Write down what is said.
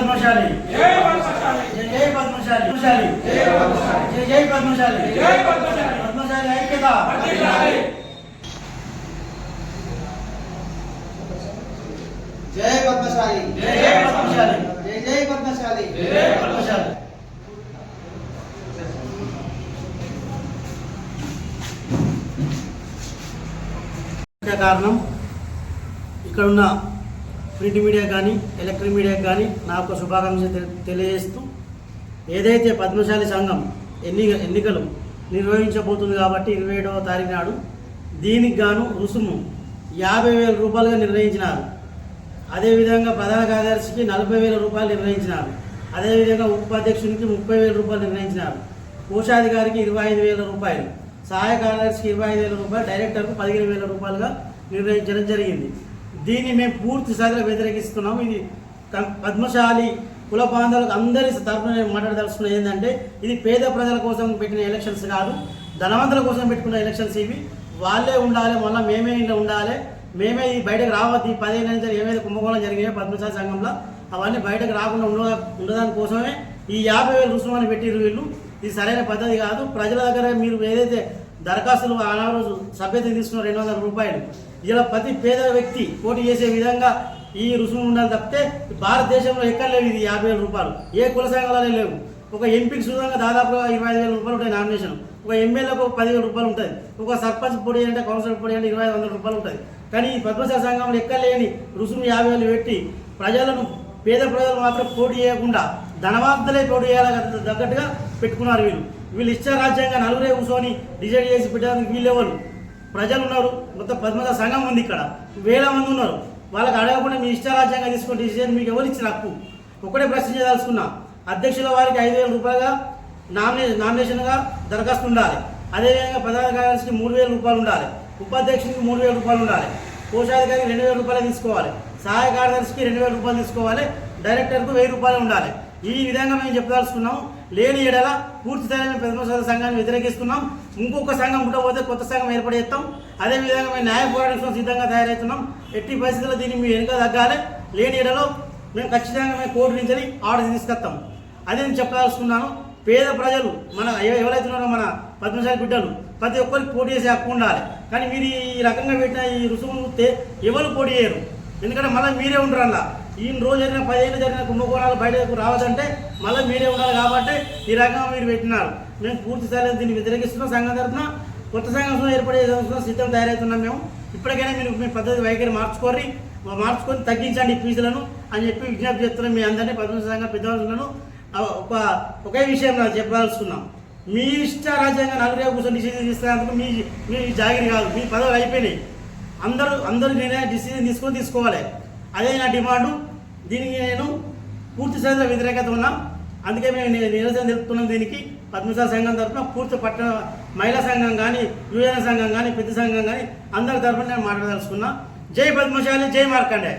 పద్మశాలి జై పద్మశాలి జై పద్మశాలి జై పద్మశాలి పద్మశాలి ఐక్యత జై పద్మశాలి జై పద్మశాలి జై పద్మశాలి జై పద్మశాలి కారణం ఇక్కడున్న ప్రింట్ మీడియా కానీ ఎలక్ట్రిక్ మీడియా కానీ నాకు శుభాకాంక్షలు తెలియజేస్తూ ఏదైతే పద్మశాలి సంఘం ఎన్నికలు నిర్వహించబోతుంది కాబట్టి 27వ తారీఖు నాడు దీనికి గాను రుసుము 50,000 రూపాయలుగా నిర్ణయించినారు. అదేవిధంగా ప్రధాన కార్యదర్శికి 40,000 రూపాయలు నిర్ణయించినారు. అదేవిధంగా ఉపాధ్యక్షునికి 30,000 రూపాయలు నిర్ణయించినారు. కోశాధికారికి 25,000 రూపాయలు, సహాయ కార్యదర్శికి 25,000 రూపాయలు, డైరెక్టర్కు 15,000 రూపాయలుగా నిర్ణయించడం జరిగింది. దీన్ని మేము పూర్తి స్థాయిలో వ్యతిరేకిస్తున్నాము. ఇది పద్మశాలి కుల బాంధవులకు అందరి తరఫున మాట్లాడదలుచుకున్నది ఏంటంటే ఇది పేద ప్రజల కోసం పెట్టిన ఎలక్షన్స్ కాదు, ధనవంతుల కోసం పెట్టుకున్న ఎలక్షన్స్. ఇవి వాళ్ళే ఉండాలి, మళ్ళీ మేమే ఇంట్లో ఉండాలి, మేమే ఇది బయటకు రావద్దు. 10 ఏళ్ళ నుంచి ఏమైతే కుంభకోణం జరిగాయో పద్మశాలి సంఘంలో అవన్నీ బయటకు రాకుండా ఉండదాని కోసమే ఈ 50,000 రుసుమని పెట్టిరు వీళ్ళు. ఇది సరైన పద్ధతి కాదు. ప్రజల దగ్గర మీరు ఏదైతే దరఖాస్తులు ఆనాడు సభ్యత తీసుకున్న 200 రూపాయలు ఇలా ప్రతి పేద వ్యక్తి పోటీ చేసే విధంగా ఈ రుసుము ఉండాలి తప్పితే భారతదేశంలో ఎక్కడ లేవు ఇది 50,000 రూపాయలు. ఏ కుల సంఘాలలో లేవు. ఒక ఎంపీకి సుధంగా దాదాపుగా 25,000 రూపాయలు ఉంటాయి నామినేషన్. ఒక ఎమ్మెల్యేలకు 10,000 రూపాయలు ఉంటుంది. ఒక సర్పంచ్ పొడి అంటే కౌన్సిలర్ పొడి అంటే 2,500 రూపాయలు ఉంటుంది. కానీ ఈ పద్మశాలి సంఘంలో ఎక్కడ లేని రుసుము 50,000 పెట్టి ప్రజలను పేద ప్రజలు మాత్రం పోటీ చేయకుండా ధనవంతులే పోటీ చేయాలి తగ్గట్టుగా పెట్టుకున్నారు వీళ్ళు. వీళ్ళు ఇష్టారాజ్యంగా నలుగురే కూర్చొని డిసైడ్ చేసి పెట్టడానికి వీళ్ళెవరు? ప్రజలు ఉన్నారు, మొత్తం పద్మశాలి సంఘం ఉంది, ఇక్కడ వేల మంది ఉన్నారు. వాళ్ళకి అడగకుండా మీ ఇష్టారాజ్యంగా తీసుకుని డిసిజన్ మీకు ఎవరు ఇచ్చిన హక్కు? ఒకటే ప్రశ్నించదలుచుకున్నా. అధ్యక్షుల వారికి 5,000 రూపాయలుగా నామినేషన్గా దరఖాస్తు ఉండాలి. అదేవిధంగా ప్రధాన కార్యదర్శికి 3,000 రూపాయలు ఉండాలి. ఉపాధ్యక్షునికి 3,000 రూపాయలు ఉండాలి. కోశాధికారికి 2,000 రూపాయలు తీసుకోవాలి. సహాయ కార్యదర్శికి 2,000 రూపాయలు తీసుకోవాలి. డైరెక్టర్కు 1,000 రూపాయలు ఉండాలి. ఈ విధంగా మేము చెప్పదలుచుకున్నాం. లేని ఏడల పూర్తి స్థాయిలో మేము పద్మశాలి సంఘాన్ని వ్యతిరేకిస్తున్నాం. ఇంకొక సంఘం ఉండకపోతే కొత్త సంఘం ఏర్పడేస్తాం. అదేవిధంగా మేము న్యాయ పోరాటం సిద్ధంగా తయారవుతున్నాం. ఎట్టి పరిస్థితుల్లో దీన్ని మేము వెనుక తగ్గాలి. లేని ఏడలో మేము ఖచ్చితంగా మేము కోర్టు నుంచి ఆర్డర్ తీసుకొస్తాం. అదే నేను చెప్పదలుచుకున్నాను. పేద ప్రజలు మన ఎవరైతే ఉన్నారో మన పద్మశాలి బిడ్డలు ప్రతి ఒక్కరికి పోటీ చేసే హక్కు ఉండాలి. కానీ మీరు ఈ రకంగా పెట్టిన ఈ రుసుమును చూస్తే ఎవరు పోటీ చేయరు. ఎందుకంటే మళ్ళీ మీరే ఉండరు. అలా ఈ రోజు జరిగిన 10 ఏళ్ళు జరిగిన కుంభకోణాలు బయటకు రావద్దంటే మళ్ళీ మీరే ఉండాలి. కాబట్టి ఈ రకంగా మీరు పెట్టినారు. మేము పూర్తి స్థాయిలో దీన్ని వ్యతిరేకిస్తున్నాం. సంఘం తరఫున కొత్త సంఘం ఏర్పడే సిద్ధం తయారవుతున్నాం. మేము ఇప్పటికైనా మీరు మీ పద్ధతి వైఖరి మార్చుకొని తగ్గించండి ఫీజులను అని చెప్పి విజ్ఞప్తి చేస్తున్నాం. మీ అందరినీ పద్మశాలి సంఘం పెద్దవాళ్ళను ఒకే విషయం నాకు చెప్పదలుచుకున్నాం. మీ ఇష్ట రాజ్యాంగ నలుగురే కూర్చొని డిసిజన్ తీసుకున్నందుకు మీ జాగిరి కాదు, మీ పదవులు అయిపోయినాయి. అందరూ నేనే డిసిజన్ తీసుకోవాలి. అదే నా డిమాండు. దీనికి నేను పూర్తి స్థాయిలో వ్యతిరేకత ఉన్నాం. అందుకే మేము నిరసన తెలుపుతున్నాం. దీనికి పద్మశాలి సంఘం తరఫున పూర్తి పట్టణ మహిళా సంఘం కానీ, యువజన సంఘం కానీ, పెద్ద సంఘం కానీ అందరి తరఫున నేను మాట్లాడదలుచుకున్నా. జై పద్మశాలి, జై మార్కండే.